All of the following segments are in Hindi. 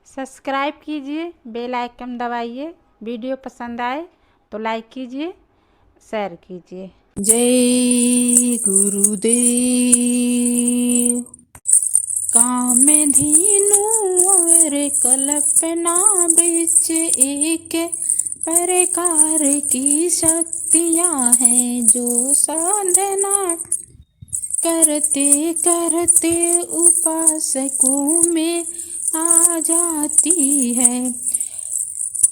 सब्सक्राइब कीजिए, बेल आइकन दबाइए। वीडियो पसंद आए तो लाइक कीजिए, शेयर कीजिए। जय गुरुदेव। कामधेनु और कल्पना वृक्ष एक प्रकार की शक्तियाँ हैं जो साधना करते करते उपासकों में आ जाती है।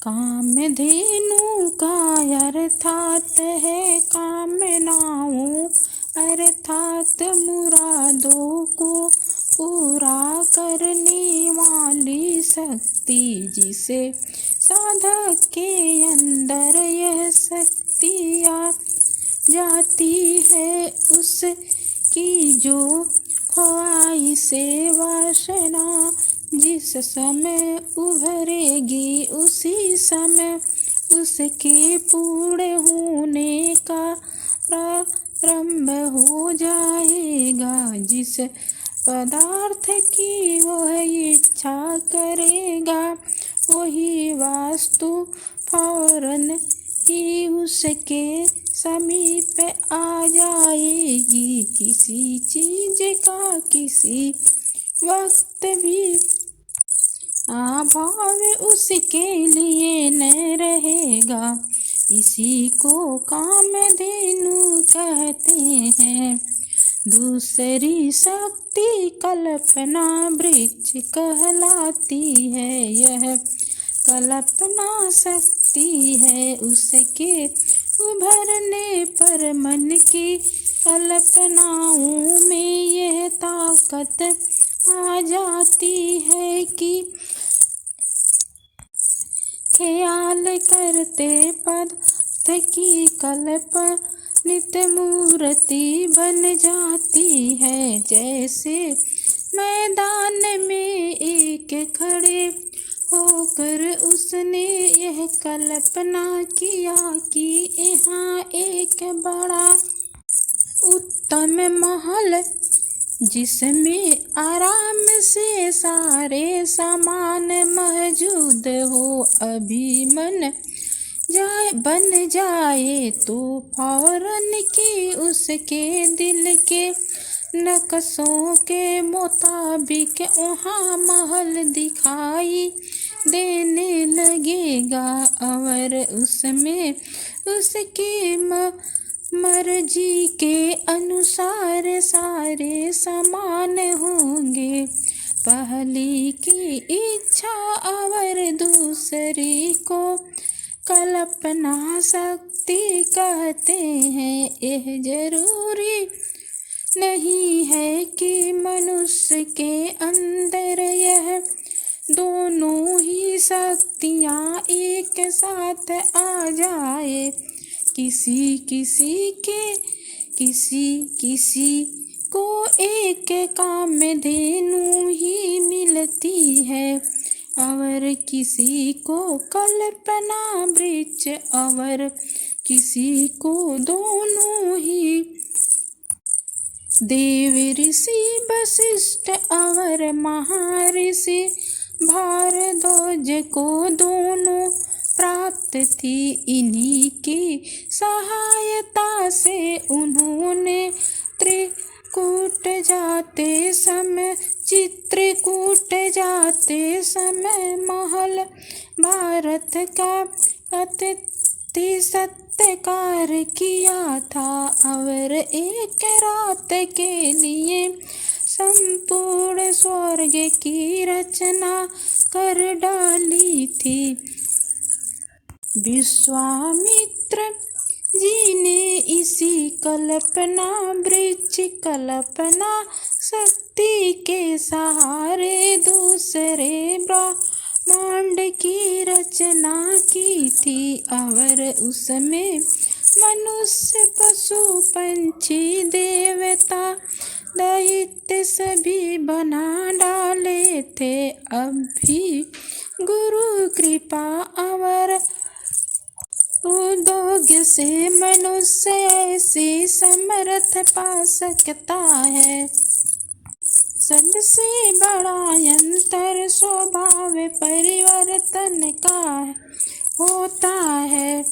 कामधेनु का अर्थात है कामनाओं अर्थात मुरादों को पूरा करने वाली शक्ति, जिसे साधक के अंदर यह शक्ति आ जाती है उसकी जो ख्वाहिशे वासना जिस समय उभरेगी उसी समय उसके पूर्ण होने का प्रारंभ हो जाएगा। जिस पदार्थ की वह इच्छा करेगा वही वस्तु फौरन ही उसके समीप आ जाएगी। किसी चीज का किसी वक्त भी अभाव उसके लिए न रहेगा। इसी को कामधेनु कहते हैं। दूसरी शक्ति कल्पना वृक्ष कहलाती है। यह कल्पना शक्ति है उसके उभरने पर मन की कल्पनाओं में यह ताकत आ जाती है कि ख्याल करते पदार्थ की कल्पनित मूर्ति बन जाती है। जैसे मैदान में एक खड़े होकर उसने यह कल्पना किया कि यहाँ एक बड़ा उत्तम महल जिसमें आराम से सारे सामान मौजूद हो अभी बन जाए तो फौरन की उसके दिल के नक्शों के मुताबिक वहाँ महल दिखाई देने लगेगा और उसमें उसकी मर्जी के अनुसार सारे सामान होंगे। पहली की इच्छा और दूसरी को कल्पना शक्ति कहते हैं। यह जरूरी नहीं है कि मनुष्य के अंदर यह दोनों ही शक्तियाँ एक साथ आ जाए। किसी को एक कामधेनु ही मिलती है और किसी को कल्पना वृक्ष और किसी को दोनों ही। देव ऋषि वशिष्ठ और महर्षि भारद्वाज को दोनों प्राप्त थी। इन्हीं की सहायता से उन्होंने चित्रकूट जाते समय महल भारत का अतिथि सत्कार किया था और एक रात के लिए संपूर्ण स्वर्ग की रचना कर डाली थी। विश्वामित्र जी ने इसी कल्पना वृक्ष कल्पना शक्ति के सहारे दूसरे ब्रह्मांड की रचना की थी और उसमें मनुष्य पशु पंछी देवता दैत्य सभी बना डाले थे। अब भी गुरु कृपा और उद्योग से मनुष्य ऐसी समर्थ पा सकता है। सबसे बड़ा अंतर स्वभाव परिवर्तन का होता है।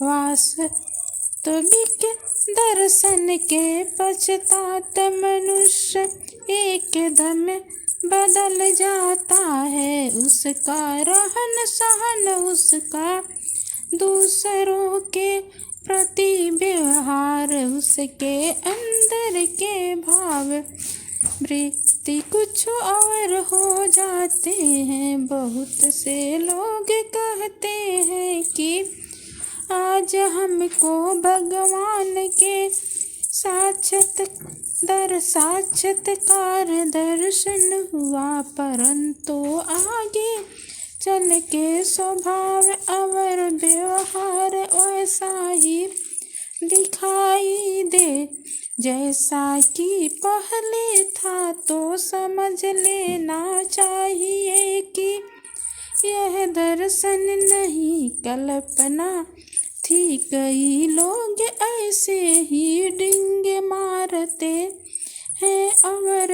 वास्तविक दर्शन के पश्चात मनुष्य एकदम बदल जाता है। उसका रहन सहन, उसका दूसरों के प्रति व्यवहार, उसके अंदर के भाव वृत्ति कुछ और हो जाते हैं। बहुत से लोग कहते हैं कि आज हमको भगवान के साक्षात्कार दर्शन हुआ, परंतु आगे चल के स्वभाव और व्यवहार वैसा ही दिखाई दे जैसा कि पहले था। तो समझ लेना चाहिए कि यह दर्शन नहीं, कल्पना थी। कई लोग ऐसे ही डिंगे मारते हैं और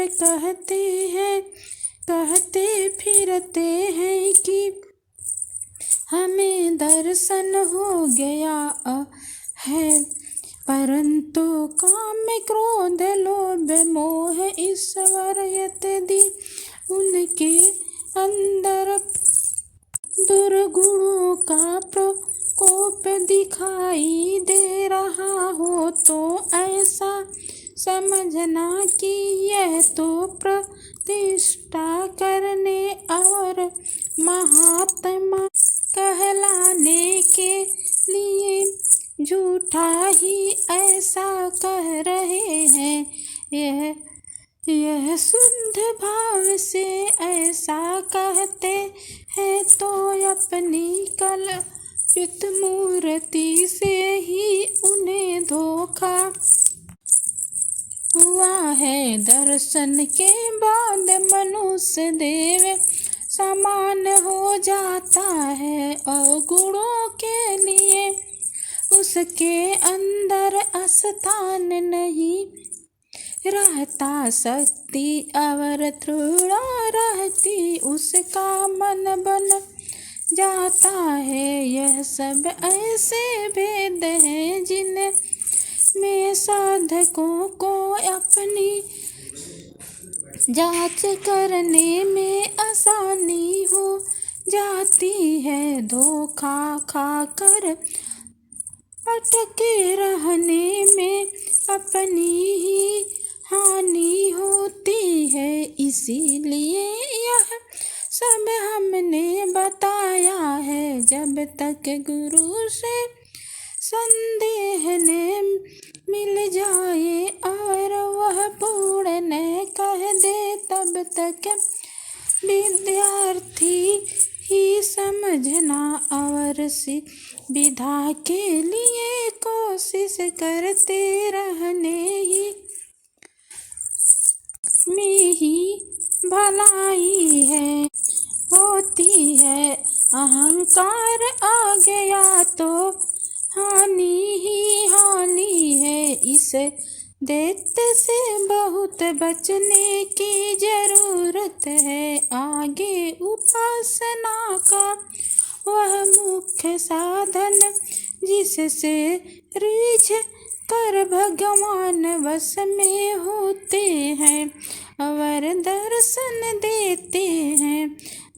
कहते फिरते हैं कि हमें दर्शन हो गया है, परंतु काम क्रोध लोभ मोह ईश्वर इत्यादि उनके अंदर दुर्गुणों का प्रकोप दिखाई दे रहा हो तो ऐसा समझना कि यह तो प्रतिष्ठा करने और महात्मा कहलाने के लिए झूठा ही ऐसा कह रहे हैं। यह शुद्ध भाव से ऐसा कहते हैं तो अपनी कल्पित मूर्ति से ही उन्हें धोखा हुआ है। दर्शन के बाद मनुष्य देव समान हो जाता है और गुणों के लिए उसके अंदर स्थान नहीं रहता। शक्ति और तृणा रहती उसका मन बन जाता है। यह सब ऐसे भेद हैं जिनमें साधकों को अपनी जांच करने में आसानी हो जाती है। धोखा खाकर अटके रहने में अपनी ही हानि होती है। इसीलिए यह सब हमने बताया है। जब तक गुरु से संदेह न मिल जाए और वह पूर्ण न कह दे, तब तक विद्यार्थी ही समझना और विधा के लिए कोशिश करते रहने ही में ही भलाई है होती है। अहंकार आ गया तो हानि ही हानि है। इस दैत्य से बहुत बचने की जरूरत है। आगे उपासना का वह मुख्य साधन जिससे रीझ कर भगवान वश में होते हैं और दर्शन देते हैं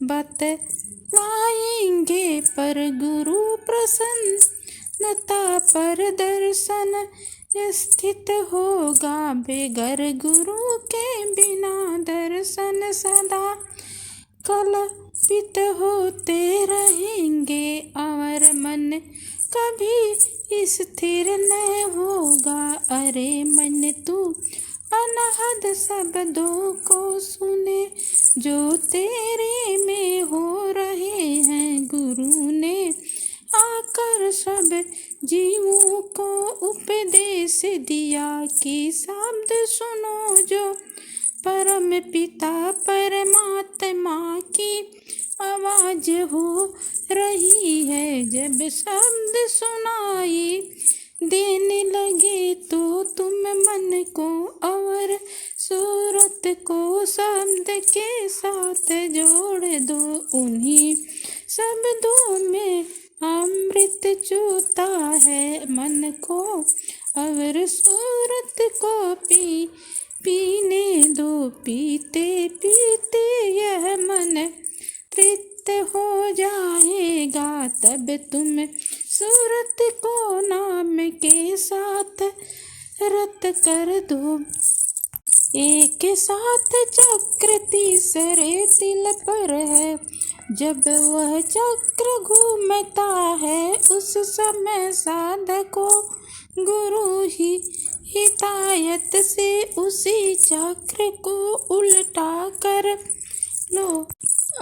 बतलाएंगे। पर गुरु प्रसन्नता पर दर्शन स्थित होगा। बेगर गुरु के बिना दर्शन सदा कल्पित होते रहेंगे और मन कभी स्थिर न होगा। अरे मन तू अनहद शब्दों को सुने जो तेरे में हो रहे हैं। गुरु ने आकर सब जीवों को उपदेश दिया कि शब्द सुनो जो परम पिता परमात्मा की आवाज हो रही है। जब शब्द सुनाई देने लगे तो तुम मन को और सूरत को शब्द के साथ जोड़ दो, उन्हीं शब्दों में अमृत चूता है मन को, और सूरत को पीने दो। पीते पीते यह मन तृप्त हो जाएगा, तब तुम सूरत को नाम के साथ रत कर दो। एक साथ चक्र तीसरे तिल पर है, जब वह चक्र घूमता है उस समय साधको गुरु ही हिदायत से उसी चक्र को उल्टा कर लो,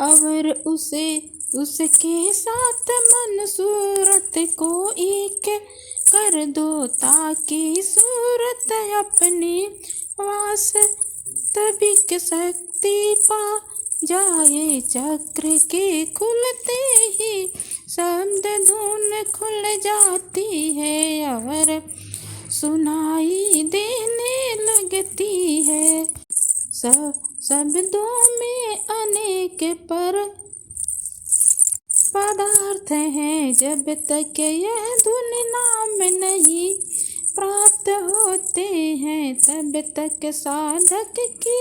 और उसके साथ मन सूरत को एक कर दो, ताकि सूरत अपनी वास्तविक शक्ति पा जाए। चक्र के खुलते ही शब्द धुन खुल जाती है और सुनाई देने लगती है। शब्दों में अनेक पदार्थ हैं, जब तक यह धुन नाम नहीं प्राप्त होते हैं, तब तक साधक की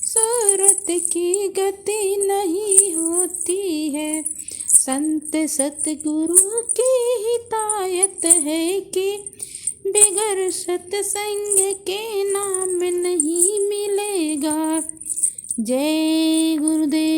सूरत की गति नहीं होती है। संत सतगुरु की हिदायत है कि बिगर सत्संग के नाम नहीं मिलेगा। जय गुरुदेव।